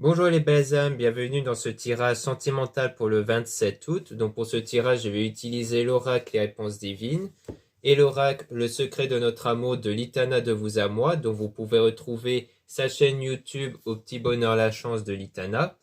Bonjour les belles âmes, bienvenue dans ce tirage sentimental pour le 27 août. Donc pour ce tirage, je vais utiliser l'oracle Les Réponses Divines et l'oracle Le Secret de notre amour de Litana de vous à moi, dont vous pouvez retrouver sa chaîne YouTube Au Petit Bonheur la Chance de Litana.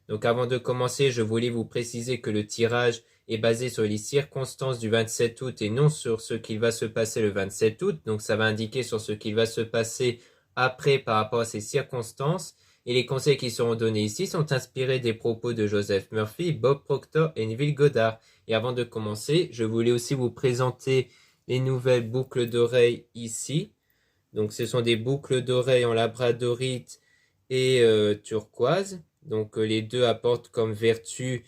Donc avant de commencer, je voulais vous préciser que le tirage est basé sur les circonstances du 27 août et non sur ce qu'il va se passer le 27 août. Donc ça va indiquer sur ce qu'il va se passer après par rapport à ces circonstances. Et les conseils qui seront donnés ici sont inspirés des propos de Joseph Murphy, Bob Proctor et Neville Goddard. Et avant de commencer, je voulais aussi vous présenter les nouvelles boucles d'oreilles ici. Donc ce sont des boucles d'oreilles en labradorite et turquoise. Donc les deux apportent comme vertu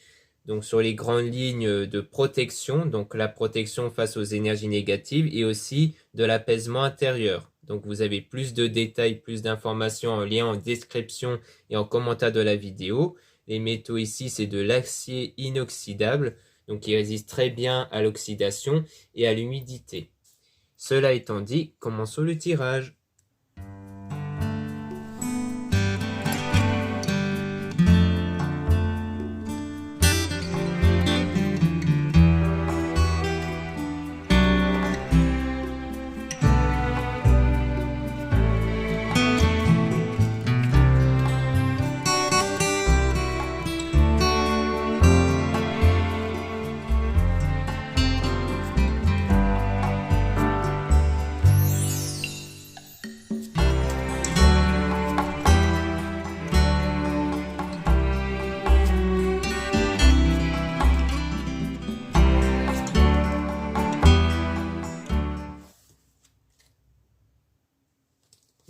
donc sur les grandes lignes de protection, donc la protection face aux énergies négatives et aussi de l'apaisement intérieur. Donc vous avez plus de détails, plus d'informations en lien en description et en commentaire de la vidéo. Les métaux ici, c'est de l'acier inoxydable, donc qui résiste très bien à l'oxydation et à l'humidité. Cela étant dit, commençons le tirage.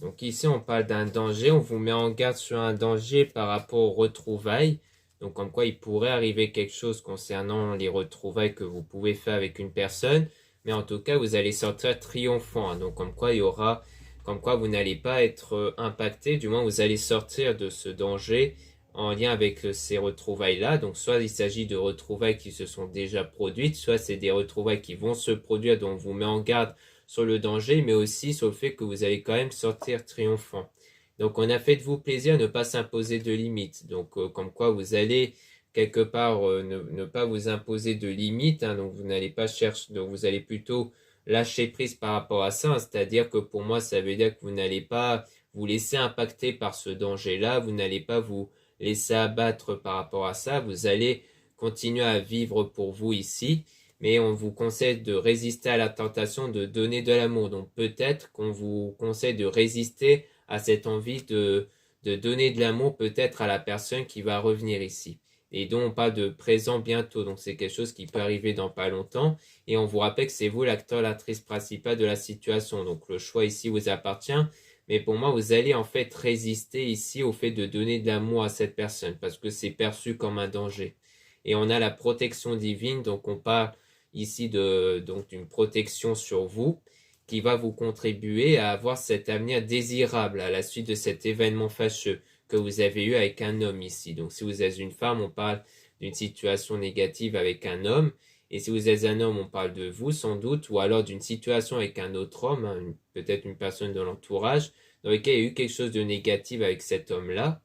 Donc ici, on parle d'un danger, on vous met en garde sur un danger par rapport aux retrouvailles. Donc comme quoi il pourrait arriver quelque chose concernant les retrouvailles que vous pouvez faire avec une personne. Mais en tout cas, vous allez sortir triomphant. Donc comme quoi vous n'allez pas être impacté. Du moins, vous allez sortir de ce danger en lien avec ces retrouvailles-là. Donc soit il s'agit de retrouvailles qui se sont déjà produites, soit c'est des retrouvailles qui vont se produire, dont on vous met en garde sur le danger, mais aussi sur le fait que vous allez quand même sortir triomphant. Donc on a fait de vous plaisir, ne pas s'imposer de limites. Donc comme quoi vous allez quelque part ne pas vous imposer de limites, hein, donc vous n'allez pas chercher, donc vous allez plutôt lâcher prise par rapport à ça, hein, c'est-à-dire que pour moi ça veut dire que vous n'allez pas vous laisser impacter par ce danger-là, vous n'allez pas vous laisser abattre par rapport à ça, vous allez continuer à vivre pour vous ici, mais on vous conseille de résister à la tentation de donner de l'amour. Donc peut-être qu'on vous conseille de résister à cette envie de donner de l'amour peut-être à la personne qui va revenir ici. Et dont on parle de présent bientôt, donc c'est quelque chose qui peut arriver dans pas longtemps. Et on vous rappelle que c'est vous l'acteur, l'actrice principale de la situation. Donc le choix ici vous appartient. Mais pour moi, vous allez en fait résister ici au fait de donner de l'amour à cette personne parce que c'est perçu comme un danger. Et on a la protection divine, donc on parle ici donc d'une protection sur vous qui va vous contribuer à avoir cet avenir désirable à la suite de cet événement fâcheux que vous avez eu avec un homme ici. Donc si vous êtes une femme, on parle d'une situation négative avec un homme. Et si vous êtes un homme, on parle de vous sans doute, ou alors d'une situation avec un autre homme, hein, peut-être une personne de l'entourage, dans lequel il y a eu quelque chose de négatif avec cet homme-là,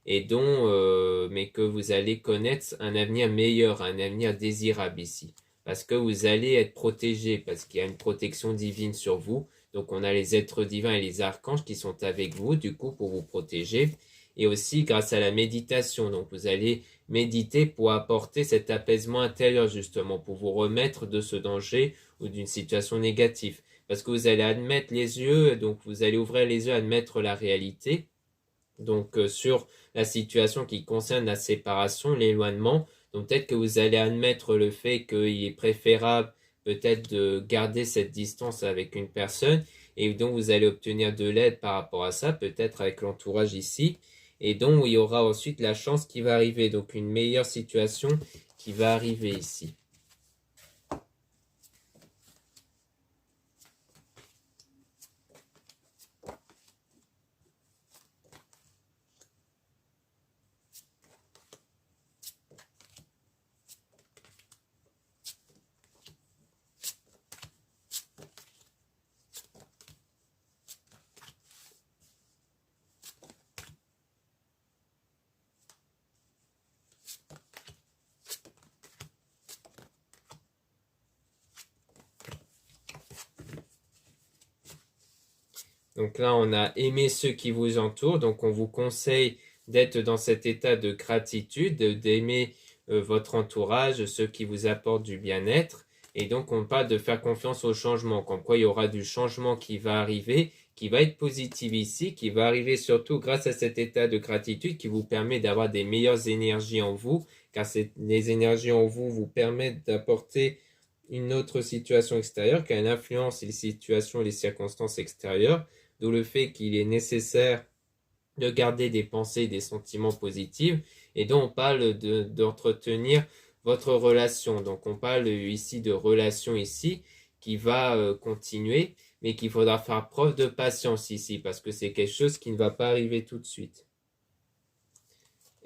et mais que vous allez connaître un avenir meilleur, un avenir désirable ici. Parce que vous allez être protégé, parce qu'il y a une protection divine sur vous. Donc on a les êtres divins et les archanges qui sont avec vous, du coup, pour vous protéger. Et aussi grâce à la méditation. Donc vous allez méditer pour apporter cet apaisement intérieur, justement, pour vous remettre de ce danger ou d'une situation négative. Parce que vous allez admettre les yeux, donc vous allez ouvrir les yeux, admettre la réalité. Donc sur la situation qui concerne la séparation, l'éloignement. Donc peut-être que vous allez admettre le fait qu'il est préférable peut-être de garder cette distance avec une personne et donc vous allez obtenir de l'aide par rapport à ça, peut-être avec l'entourage ici. Et donc il y aura ensuite la chance qui va arriver, donc une meilleure situation qui va arriver ici. Donc là, on a aimé ceux qui vous entourent. Donc on vous conseille d'être dans cet état de gratitude, d'aimer votre entourage, ceux qui vous apportent du bien-être. Et donc on parle de faire confiance au changement, comme quoi il y aura du changement qui va arriver, qui va être positif ici, qui va arriver surtout grâce à cet état de gratitude qui vous permet d'avoir des meilleures énergies en vous, car les énergies en vous vous permettent d'apporter une autre situation extérieure qui a une influence sur les situations et les circonstances extérieures, d'où le fait qu'il est nécessaire de garder des pensées, des sentiments positifs, et donc on parle d'entretenir votre relation. Donc on parle ici de relation ici qui va continuer, mais qu'il faudra faire preuve de patience ici, parce que c'est quelque chose qui ne va pas arriver tout de suite.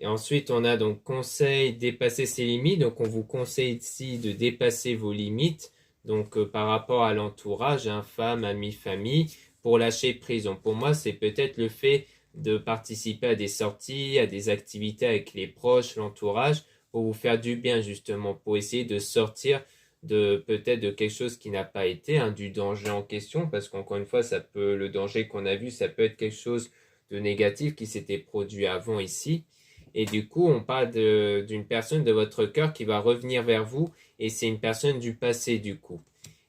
Et ensuite, on a donc conseil dépasser ses limites. Donc, on vous conseille ici de dépasser vos limites. Donc, par rapport à l'entourage, femme, amis, famille, pour lâcher prise. Donc, pour moi, c'est peut-être le fait de participer à des sorties, à des activités avec les proches, l'entourage, pour vous faire du bien, justement, pour essayer de sortir de peut-être de quelque chose qui n'a pas été, du danger en question, parce qu'encore une fois, le danger qu'on a vu, ça peut être quelque chose de négatif qui s'était produit avant ici. Et du coup, on parle d'une personne de votre cœur qui va revenir vers vous, et c'est une personne du passé du coup.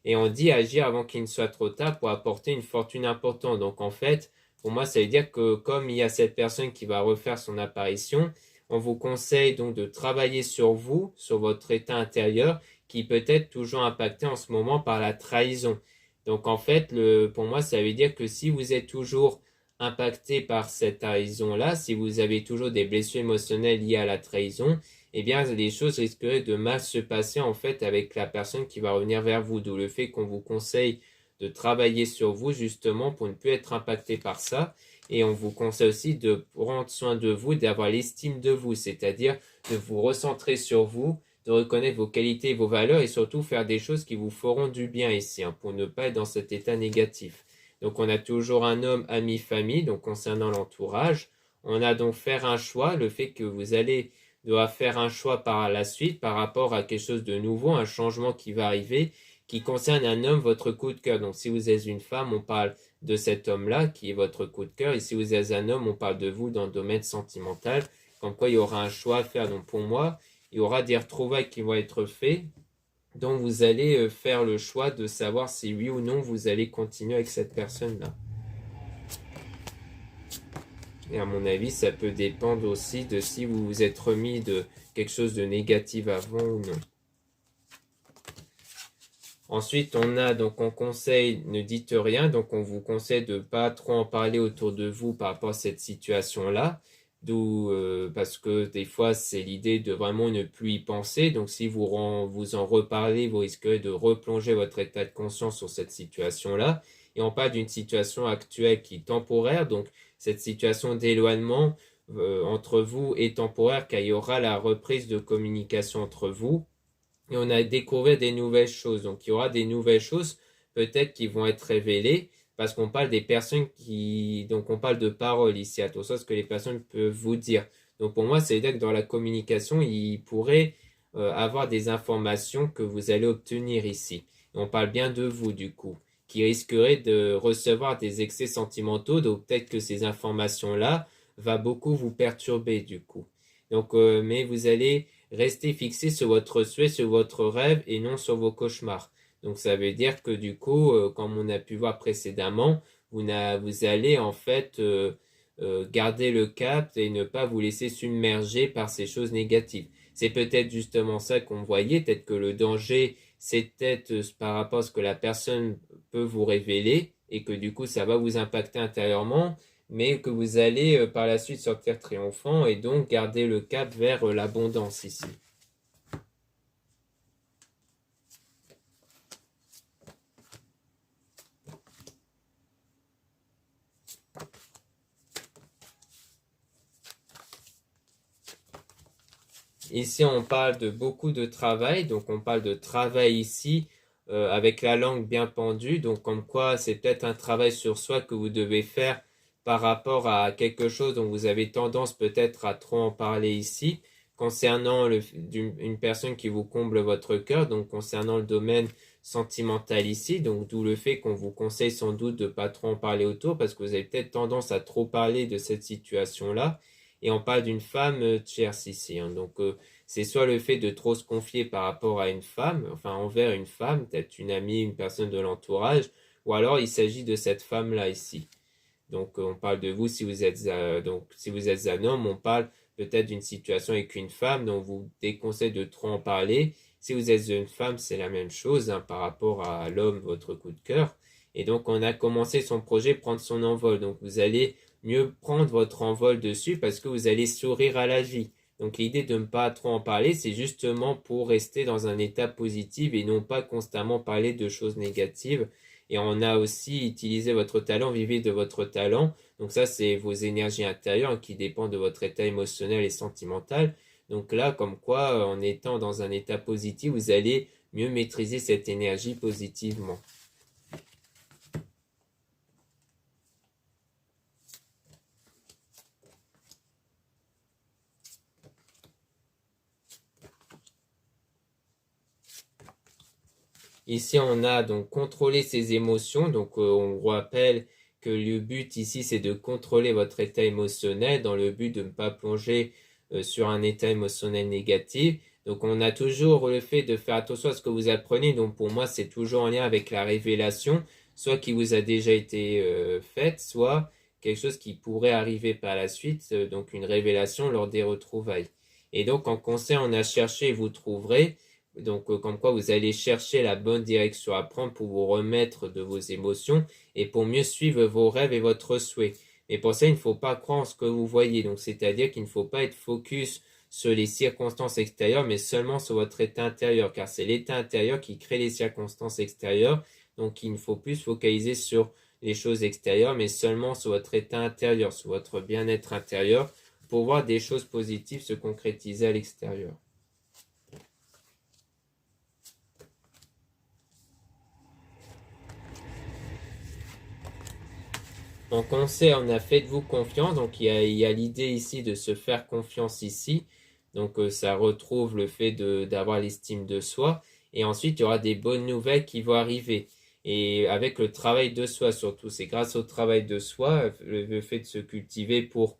Et on dit agir avant qu'il ne soit trop tard pour apporter une fortune importante. Donc en fait, pour moi, ça veut dire que comme il y a cette personne qui va refaire son apparition, on vous conseille donc de travailler sur vous, sur votre état intérieur, qui peut être toujours impacté en ce moment par la trahison. Donc en fait, pour moi, ça veut dire que si vous êtes toujours impacté par cette trahison-là, si vous avez toujours des blessures émotionnelles liées à la trahison, eh bien, les choses risqueraient de mal se passer en fait avec la personne qui va revenir vers vous. D'où le fait qu'on vous conseille de travailler sur vous justement pour ne plus être impacté par ça. Et on vous conseille aussi de prendre soin de vous, d'avoir l'estime de vous, c'est-à-dire de vous recentrer sur vous, de reconnaître vos qualités et vos valeurs et surtout faire des choses qui vous feront du bien ici, pour ne pas être dans cet état négatif. Donc on a toujours un homme, ami, famille, donc concernant l'entourage. On a donc faire un choix, le fait que vous allez devoir faire un choix par la suite par rapport à quelque chose de nouveau, un changement qui va arriver, qui concerne un homme, votre coup de cœur. Donc si vous êtes une femme, on parle de cet homme-là qui est votre coup de cœur. Et si vous êtes un homme, on parle de vous dans le domaine sentimental. Comme quoi il y aura un choix à faire. Donc pour moi, il y aura des retrouvailles qui vont être faits. Donc vous allez faire le choix de savoir si oui ou non vous allez continuer avec cette personne-là. Et à mon avis, ça peut dépendre aussi de si vous vous êtes remis de quelque chose de négatif avant ou non. Ensuite, on conseille, ne dites rien, donc on vous conseille de ne pas trop en parler autour de vous par rapport à cette situation-là. Parce que des fois, c'est l'idée de vraiment ne plus y penser. Donc, si vous en reparlez, vous risquerez de replonger votre état de conscience sur cette situation-là. Et on parle d'une situation actuelle qui est temporaire. Donc, cette situation d'éloignement entre vous est temporaire car il y aura la reprise de communication entre vous. Et on a découvert des nouvelles choses. Donc, il y aura des nouvelles choses peut-être qui vont être révélées parce qu'on parle des personnes donc on parle de paroles ici, attention à ce que les personnes peuvent vous dire. Donc, pour moi, ça veut dire que dans la communication, il pourrait avoir des informations que vous allez obtenir ici. Et on parle bien de vous, du coup, qui risquerait de recevoir des excès sentimentaux. Donc, peut-être que ces informations-là va beaucoup vous perturber, du coup. Donc, mais vous allez rester fixé sur votre souhait, sur votre rêve et non sur vos cauchemars. Donc ça veut dire que du coup, comme on a pu voir précédemment, vous allez en fait garder le cap et ne pas vous laisser submerger par ces choses négatives. C'est peut-être justement ça qu'on voyait, peut-être que le danger, c'est peut-être par rapport à ce que la personne peut vous révéler et que du coup, ça va vous impacter intérieurement, mais que vous allez par la suite sortir triomphant et donc garder le cap vers l'abondance ici. Ici, on parle de beaucoup de travail, donc on parle de travail ici avec la langue bien pendue, donc comme quoi c'est peut-être un travail sur soi que vous devez faire par rapport à quelque chose dont vous avez tendance peut-être à trop en parler ici, concernant une personne qui vous comble votre cœur, donc concernant le domaine sentimental ici, donc d'où le fait qu'on vous conseille sans doute de pas trop en parler autour, parce que vous avez peut-être tendance à trop parler de cette situation-là, et on parle d'une femme tierce ici, hein. Donc c'est soit le fait de trop se confier par rapport à une femme, enfin envers une femme, peut-être une amie, une personne de l'entourage, ou alors il s'agit de cette femme-là ici. Donc on parle de vous si vous êtes donc si vous êtes un homme, on parle peut-être d'une situation avec une femme, donc vous déconseille de trop en parler. Si vous êtes une femme, c'est la même chose hein, par rapport à l'homme, votre coup de cœur. Et donc on a commencé son projet prendre son envol. Donc vous allez mieux prendre votre envol dessus parce que vous allez sourire à la vie. Donc l'idée de ne pas trop en parler, c'est justement pour rester dans un état positif et non pas constamment parler de choses négatives. Et on a aussi utilisé votre talent, vivez de votre talent. Donc ça, c'est vos énergies intérieures qui dépendent de votre état émotionnel et sentimental. Donc là, comme quoi, en étant dans un état positif, vous allez mieux maîtriser cette énergie positivement. Ici, on a donc contrôler ses émotions. Donc, on rappelle que le but ici, c'est de contrôler votre état émotionnel dans le but de ne pas plonger sur un état émotionnel négatif. Donc, on a toujours le fait de faire attention à ce que vous apprenez. Donc, pour moi, c'est toujours en lien avec la révélation, soit qui vous a déjà été faite, soit quelque chose qui pourrait arriver par la suite, donc une révélation lors des retrouvailles. Et donc, en conseil, on a cherché et vous trouverez. Donc, comme quoi vous allez chercher la bonne direction à prendre pour vous remettre de vos émotions et pour mieux suivre vos rêves et votre souhait. Mais pour ça, il ne faut pas croire en ce que vous voyez. Donc, c'est-à-dire qu'il ne faut pas être focus sur les circonstances extérieures, mais seulement sur votre état intérieur, car c'est l'état intérieur qui crée les circonstances extérieures. Donc, il ne faut plus se focaliser sur les choses extérieures, mais seulement sur votre état intérieur, sur votre bien-être intérieur, pour voir des choses positives se concrétiser à l'extérieur. En conseil, on a faites-vous confiance. Donc, il y a l'idée ici de se faire confiance ici. Donc, ça retrouve le fait d'avoir l'estime de soi. Et ensuite, il y aura des bonnes nouvelles qui vont arriver. Et avec le travail de soi surtout, c'est grâce au travail de soi, le fait de se cultiver pour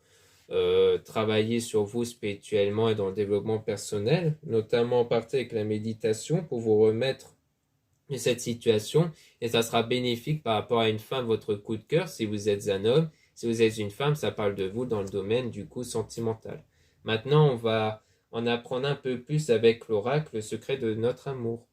travailler sur vous spirituellement et dans le développement personnel, notamment en partie avec la méditation pour vous remettre de cette situation et ça sera bénéfique par rapport à une femme, votre coup de cœur, si vous êtes un homme. Si vous êtes une femme, ça parle de vous dans le domaine du coup sentimental. Maintenant, on va en apprendre un peu plus avec l'oracle, le secret de notre amour.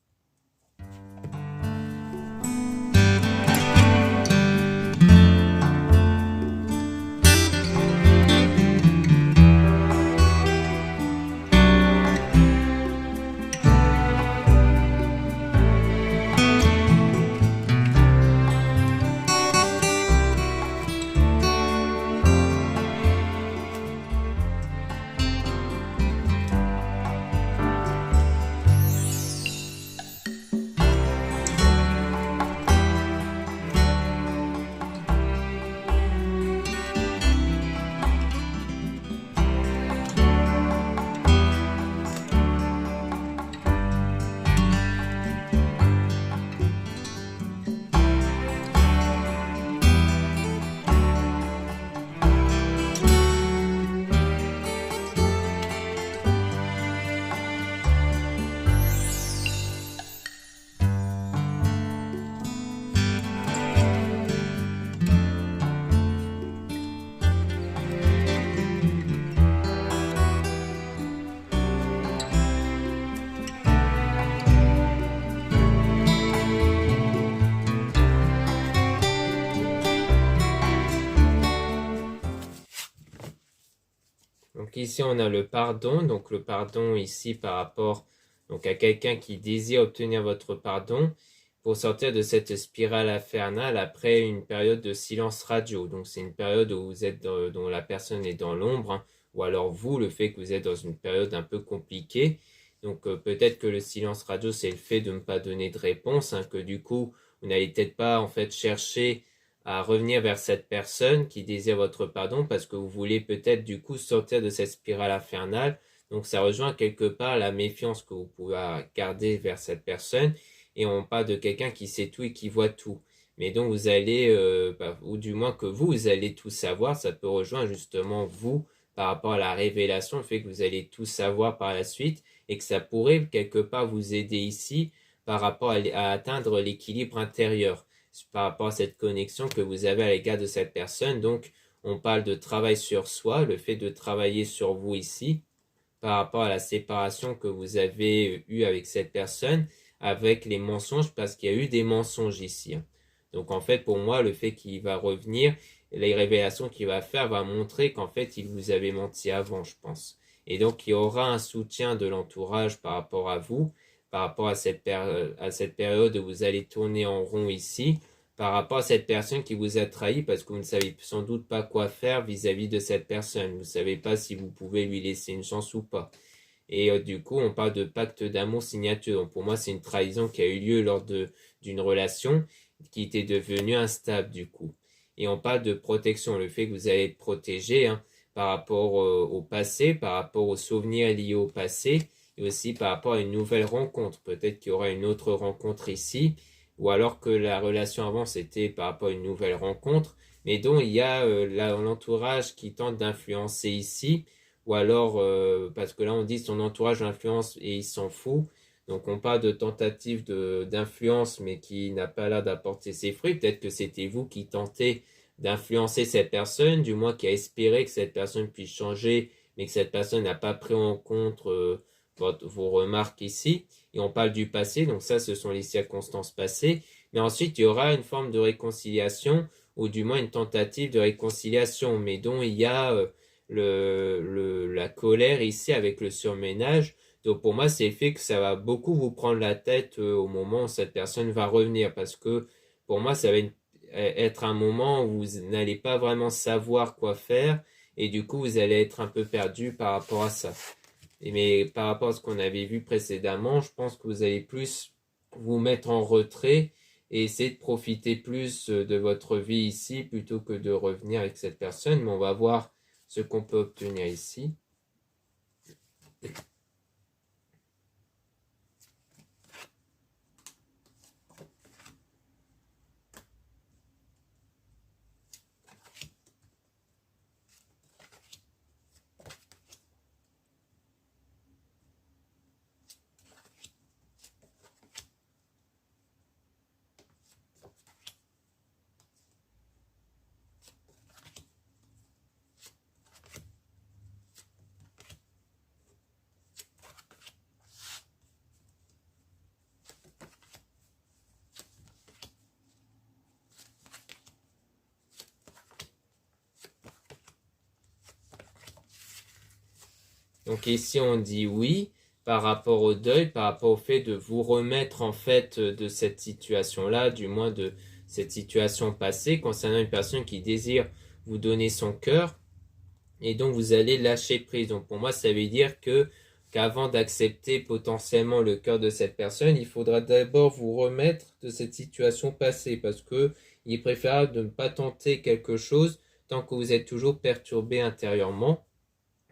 Donc ici, on a le pardon. Donc le pardon ici par rapport donc, à quelqu'un qui désire obtenir votre pardon pour sortir de cette spirale infernale après une période de silence radio. Donc c'est une période où vous êtes dont la personne est dans l'ombre, hein, ou alors vous, le fait que vous êtes dans une période un peu compliquée. Donc peut-être que le silence radio, c'est le fait de ne pas donner de réponse, hein, que du coup, vous n'allez peut-être pas en fait chercher à revenir vers cette personne qui désire votre pardon parce que vous voulez peut-être du coup sortir de cette spirale infernale. Donc ça rejoint quelque part la méfiance que vous pouvez garder vers cette personne. et on parle de quelqu'un qui sait tout et qui voit tout. Mais donc vous allez, ou du moins que vous allez tout savoir, ça peut rejoindre justement vous par rapport à la révélation, le fait que vous allez tout savoir par la suite et que ça pourrait quelque part vous aider ici par rapport à atteindre l'équilibre intérieur, par rapport à cette connexion que vous avez à l'égard de cette personne. Donc on parle de travail sur soi, le fait de travailler sur vous ici, par rapport à la séparation que vous avez eue avec cette personne, avec les mensonges, parce qu'il y a eu des mensonges ici. Donc en fait, pour moi, le fait qu'il va revenir, les révélations qu'il va faire va montrer qu'en fait, il vous avait menti avant, je pense. Et donc, il y aura un soutien de l'entourage par rapport à vous, par rapport à cette période où vous allez tourner en rond ici, par rapport à cette personne qui vous a trahi, parce que vous ne savez sans doute pas quoi faire vis-à-vis de cette personne. Vous ne savez pas si vous pouvez lui laisser une chance ou pas. Et du coup, on parle de pacte d'amour signature. Donc pour moi, c'est une trahison qui a eu lieu lors d'une relation qui était devenue instable du coup. Et on parle de protection, le fait que vous allez être protégé par rapport au passé, par rapport aux souvenirs liés au passé, et aussi par rapport à une nouvelle rencontre. Peut-être qu'il y aura une autre rencontre ici, ou alors que la relation avant c'était par rapport à une nouvelle rencontre, mais dont il y a l'entourage qui tente d'influencer ici, ou alors parce que là on dit son entourage influence et il s'en fout. Donc on parle de tentative d'influence mais qui n'a pas l'air d'apporter ses fruits. Peut-être que c'était vous qui tentez d'influencer cette personne, du moins qui a espéré que cette personne puisse changer, mais que cette personne n'a pas pris en compte vos remarques ici. Et on parle du passé, donc ça ce sont les circonstances passées. Mais ensuite il y aura une forme de réconciliation, ou du moins une tentative de réconciliation, mais dont il y a la colère ici avec le surménage. Donc pour moi, c'est le fait que ça va beaucoup vous prendre la tête au moment où cette personne va revenir. Parce que pour moi, ça va être un moment où vous n'allez pas vraiment savoir quoi faire. Et du coup, vous allez être un peu perdu par rapport à ça. Mais par rapport à ce qu'on avait vu précédemment, je pense que vous allez plus vous mettre en retrait et essayer de profiter plus de votre vie ici plutôt que de revenir avec cette personne. Mais on va voir ce qu'on peut obtenir ici. Donc ici on dit oui par rapport au deuil, par rapport au fait de vous remettre en fait de cette situation-là, du moins de cette situation passée concernant une personne qui désire vous donner son cœur et donc vous allez lâcher prise. Donc pour moi ça veut dire qu'avant d'accepter potentiellement le cœur de cette personne, il faudra d'abord vous remettre de cette situation passée parce que il est préférable de ne pas tenter quelque chose tant que vous êtes toujours perturbé intérieurement.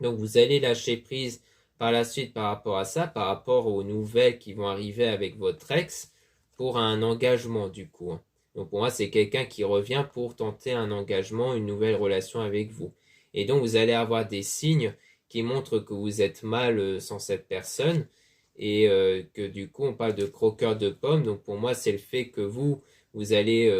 Donc vous allez lâcher prise par la suite par rapport à ça, par rapport aux nouvelles qui vont arriver avec votre ex pour un engagement du coup. Donc pour moi c'est quelqu'un qui revient pour tenter un engagement, une nouvelle relation avec vous. Et donc vous allez avoir des signes qui montrent que vous êtes mal sans cette personne et que du coup on parle de croqueur de pommes. Donc pour moi c'est le fait que vous allez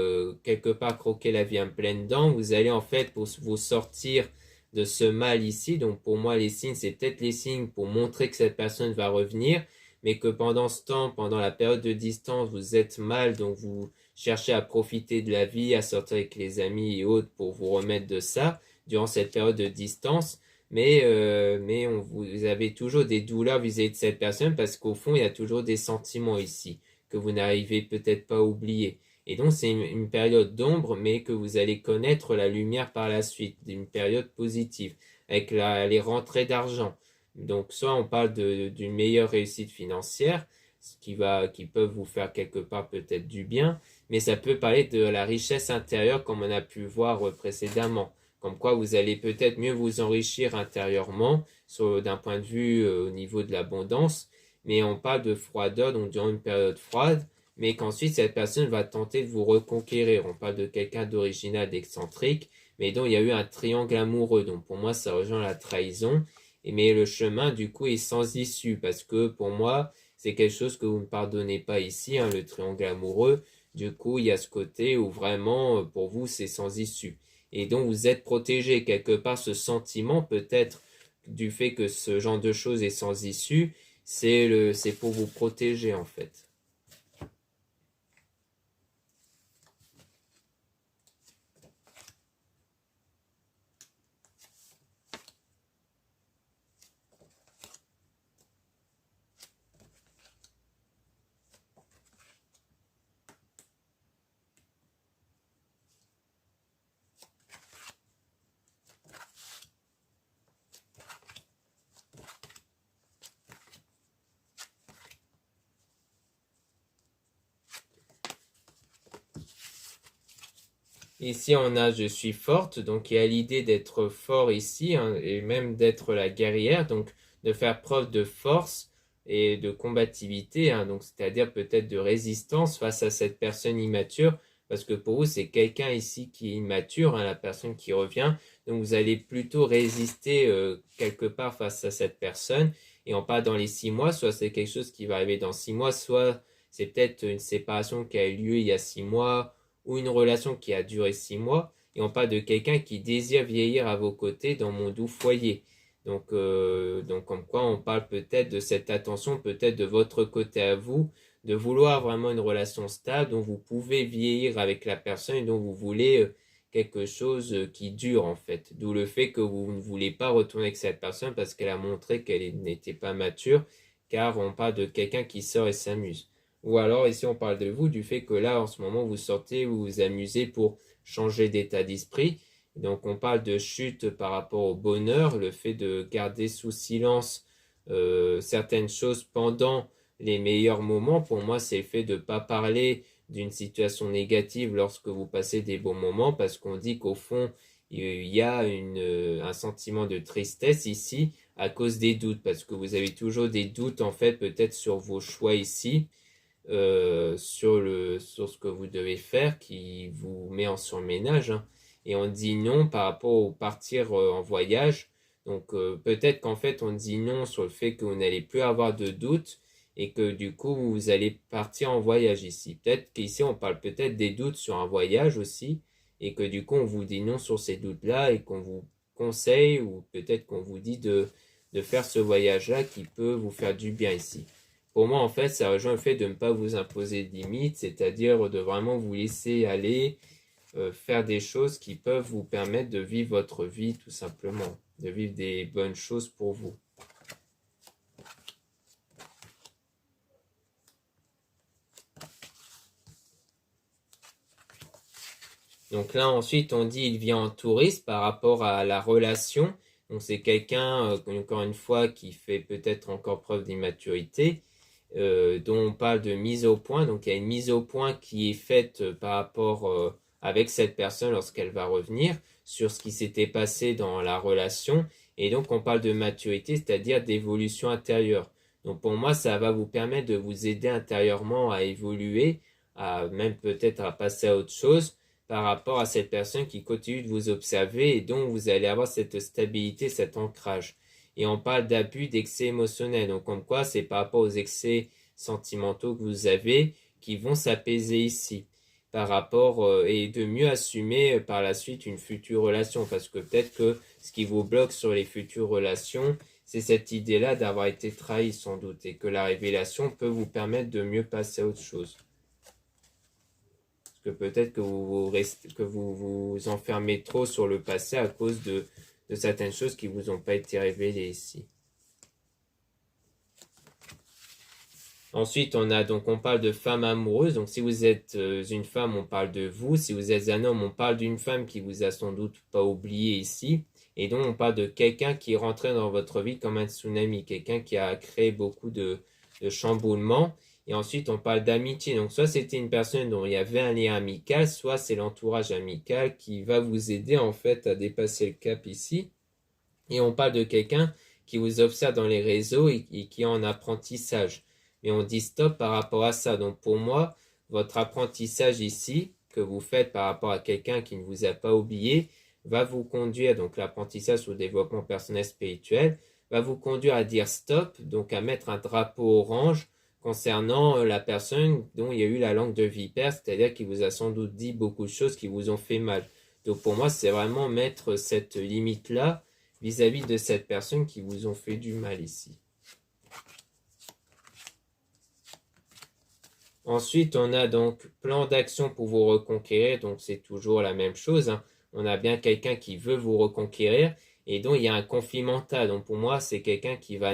quelque part croquer la vie en pleine dents. Vous allez en fait pour vous sortir de ce mal ici. Donc pour moi les signes c'est peut-être les signes pour montrer que cette personne va revenir, mais que pendant ce temps, pendant la période de distance, vous êtes mal, donc vous cherchez à profiter de la vie, à sortir avec les amis et autres pour vous remettre de ça durant cette période de distance. Mais vous avez toujours des douleurs vis-à-vis de cette personne parce qu'au fond il y a toujours des sentiments ici que vous n'arrivez peut-être pas à oublier. Et donc c'est une période d'ombre, mais que vous allez connaître la lumière par la suite, une période positive, avec les rentrées d'argent. Donc soit on parle d'une meilleure réussite financière, ce qui peut vous faire quelque part peut-être du bien, mais ça peut parler de la richesse intérieure comme on a pu voir précédemment. Comme quoi vous allez peut-être mieux vous enrichir intérieurement d'un point de vue au niveau de l'abondance, mais on parle de froideur, donc durant une période froide, mais qu'ensuite cette personne va tenter de vous reconquérir. On parle de quelqu'un d'original, d'excentrique, mais dont il y a eu un triangle amoureux. Donc pour moi, ça rejoint la trahison. Mais le chemin, du coup, est sans issue, parce que pour moi, c'est quelque chose que vous ne pardonnez pas ici, hein, le triangle amoureux. Du coup, il y a ce côté où vraiment, pour vous, c'est sans issue. Et donc, vous êtes protégé quelque part. Ce sentiment, peut-être, du fait que ce genre de choses est sans issue, c'est pour vous protéger, en fait. Ici, on a je suis forte, donc il y a l'idée d'être fort ici, hein, et même d'être la guerrière, donc de faire preuve de force et de combativité, hein, donc c'est-à-dire peut-être de résistance face à cette personne immature, parce que pour vous, c'est quelqu'un ici qui est immature, hein, la personne qui revient, donc vous allez plutôt résister quelque part face à cette personne, et on parle dans les 6 mois, soit c'est quelque chose qui va arriver dans 6 mois, soit c'est peut-être une séparation qui a eu lieu il y a 6 mois, ou une relation qui a duré 6 mois, et on parle de quelqu'un qui désire vieillir à vos côtés dans mon doux foyer. Donc comme quoi on parle peut-être de cette attention, peut-être de votre côté à vous, de vouloir vraiment une relation stable dont vous pouvez vieillir avec la personne et dont vous voulez quelque chose qui dure en fait. D'où le fait que vous ne voulez pas retourner avec cette personne parce qu'elle a montré qu'elle n'était pas mature, car on parle de quelqu'un qui sort et s'amuse. Ou alors ici on parle de vous, du fait que là en ce moment vous sortez, vous vous amusez pour changer d'état d'esprit. Donc on parle de chute par rapport au bonheur, le fait de garder sous silence certaines choses pendant les meilleurs moments. Pour moi, c'est le fait de ne pas parler d'une situation négative lorsque vous passez des bons moments, parce qu'on dit qu'au fond, il y a un sentiment de tristesse ici à cause des doutes, parce que vous avez toujours des doutes en fait peut-être sur vos choix ici, sur ce que vous devez faire qui vous met en surménage, hein. Et on dit non par rapport au partir en voyage. Donc peut-être qu'en fait on dit non sur le fait que vous n'allez plus avoir de doutes et que du coup vous allez partir en voyage ici. Peut-être qu'ici on parle peut-être des doutes sur un voyage aussi et que du coup on vous dit non sur ces doutes-là et qu'on vous conseille ou peut-être qu'on vous dit de faire ce voyage-là qui peut vous faire du bien ici. Pour moi, en fait, ça rejoint le fait de ne pas vous imposer de limites, c'est-à-dire de vraiment vous laisser aller, faire des choses qui peuvent vous permettre de vivre votre vie, tout simplement, de vivre des bonnes choses pour vous. Donc là, ensuite, on dit il vient en touriste par rapport à la relation. Donc c'est quelqu'un, encore une fois, qui fait peut-être encore preuve d'immaturité, dont on parle de mise au point. Donc il y a une mise au point qui est faite par rapport avec cette personne lorsqu'elle va revenir sur ce qui s'était passé dans la relation. Et donc on parle de maturité, c'est-à-dire d'évolution intérieure. Donc pour moi, ça va vous permettre de vous aider intérieurement à évoluer, à même peut-être à passer à autre chose par rapport à cette personne qui continue de vous observer et dont vous allez avoir cette stabilité, cet ancrage. Et on parle d'abus, d'excès émotionnels. Donc comme quoi c'est par rapport aux excès sentimentaux que vous avez qui vont s'apaiser ici par rapport et de mieux assumer par la suite une future relation, parce que peut-être que ce qui vous bloque sur les futures relations, c'est cette idée-là d'avoir été trahi sans doute, et que la révélation peut vous permettre de mieux passer à autre chose. Parce que peut-être que vous vous enfermez trop sur le passé à cause de certaines choses qui vous ont pas été révélées ici. Ensuite, on parle de femme amoureuse. Donc, si vous êtes une femme, on parle de vous. Si vous êtes un homme, on parle d'une femme qui vous a sans doute pas oublié ici. Et donc, on parle de quelqu'un qui est rentré dans votre vie comme un tsunami, quelqu'un qui a créé beaucoup de chamboulements. Et ensuite, on parle d'amitié. Donc, soit c'était une personne dont il y avait un lien amical, soit c'est l'entourage amical qui va vous aider en fait à dépasser le cap ici. Et on parle de quelqu'un qui vous observe dans les réseaux et qui est en apprentissage. Mais on dit stop par rapport à ça. Donc pour moi, votre apprentissage ici, que vous faites par rapport à quelqu'un qui ne vous a pas oublié, va vous conduire, donc l'apprentissage sur le développement personnel spirituel, va vous conduire à dire stop, donc à mettre un drapeau orange concernant la personne dont il y a eu la langue de vipère, c'est-à-dire qui vous a sans doute dit beaucoup de choses qui vous ont fait mal. Donc pour moi, c'est vraiment mettre cette limite-là vis-à-vis de cette personne qui vous ont fait du mal ici. Ensuite, on a donc plan d'action pour vous reconquérir, donc c'est toujours la même chose, hein. On a bien quelqu'un qui veut vous reconquérir et donc il y a un conflit mental. Donc pour moi, c'est quelqu'un qui va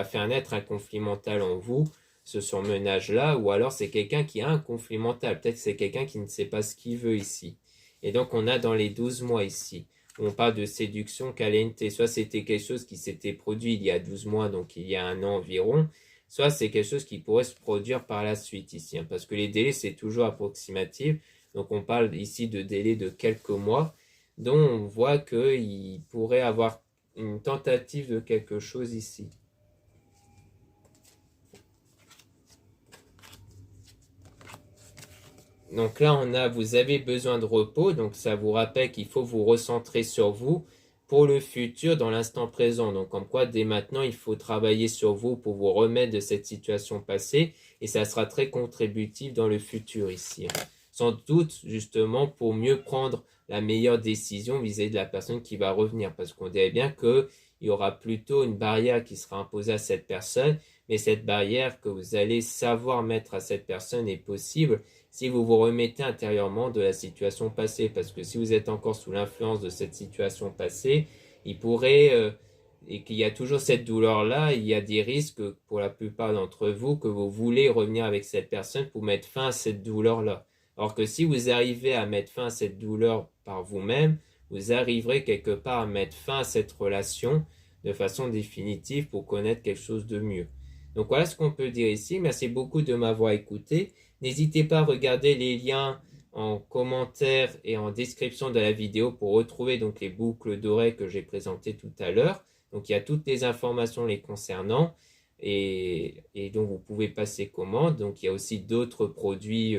faire naître un conflit mental en vous, ce surmenage-là, ou alors c'est quelqu'un qui a un conflit mental. Peut-être que c'est quelqu'un qui ne sait pas ce qu'il veut ici. Et donc on a dans les 12 mois ici, on parle de séduction caliente. Soit c'était quelque chose qui s'était produit il y a 12 mois, donc il y a un an environ, soit c'est quelque chose qui pourrait se produire par la suite ici, hein, parce que les délais, c'est toujours approximatif. Donc on parle ici de délais de quelques mois, dont on voit qu'il pourrait avoir une tentative de quelque chose ici. Donc là, vous avez besoin de repos, donc ça vous rappelle qu'il faut vous recentrer sur vous pour le futur dans l'instant présent. Donc comme quoi, dès maintenant, il faut travailler sur vous pour vous remettre de cette situation passée et ça sera très contributif dans le futur ici. Sans doute, justement, pour mieux prendre la meilleure décision vis-à-vis de la personne qui va revenir. Parce qu'on dirait bien qu'il y aura plutôt une barrière qui sera imposée à cette personne, mais cette barrière que vous allez savoir mettre à cette personne est possible si vous vous remettez intérieurement de la situation passée. Parce que si vous êtes encore sous l'influence de cette situation passée, il pourrait, et qu'il y a toujours cette douleur-là, il y a des risques pour la plupart d'entre vous que vous voulez revenir avec cette personne pour mettre fin à cette douleur-là. Alors que si vous arrivez à mettre fin à cette douleur par vous-même, vous arriverez quelque part à mettre fin à cette relation de façon définitive pour connaître quelque chose de mieux. Donc voilà ce qu'on peut dire ici. Merci beaucoup de m'avoir écouté. N'hésitez pas à regarder les liens en commentaire et en description de la vidéo pour retrouver donc les boucles d'oreilles que j'ai présentées tout à l'heure. Donc il y a toutes les informations les concernant et donc vous pouvez passer commande. Donc il y a aussi d'autres produits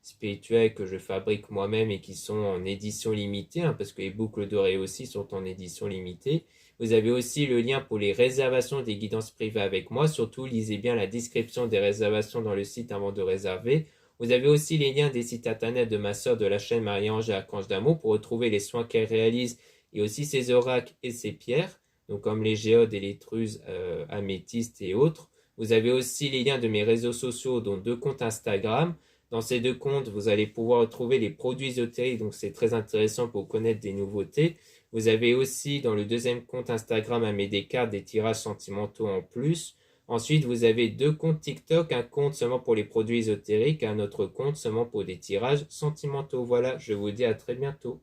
spirituels que je fabrique moi-même et qui sont en édition limitée, hein, parce que les boucles d'oreilles aussi sont en édition limitée. Vous avez aussi le lien pour les réservations des guidances privées avec moi. Surtout, lisez bien la description des réservations dans le site avant de réserver. Vous avez aussi les liens des sites internet de ma sœur de la chaîne Marie-Ange et Archange d'Amour pour retrouver les soins qu'elle réalise et aussi ses oracles et ses pierres, donc comme les géodes et les truses améthystes et autres. Vous avez aussi les liens de mes réseaux sociaux, dont 2 comptes Instagram. Dans ces 2 comptes, vous allez pouvoir retrouver les produits ésotériques, donc c'est très intéressant pour connaître des nouveautés. Vous avez aussi dans le 2e compte Instagram à des cartes, des tirages sentimentaux en plus. Ensuite, vous avez 2 comptes TikTok, un compte seulement pour les produits ésotériques et un autre compte seulement pour des tirages sentimentaux. Voilà, je vous dis à très bientôt.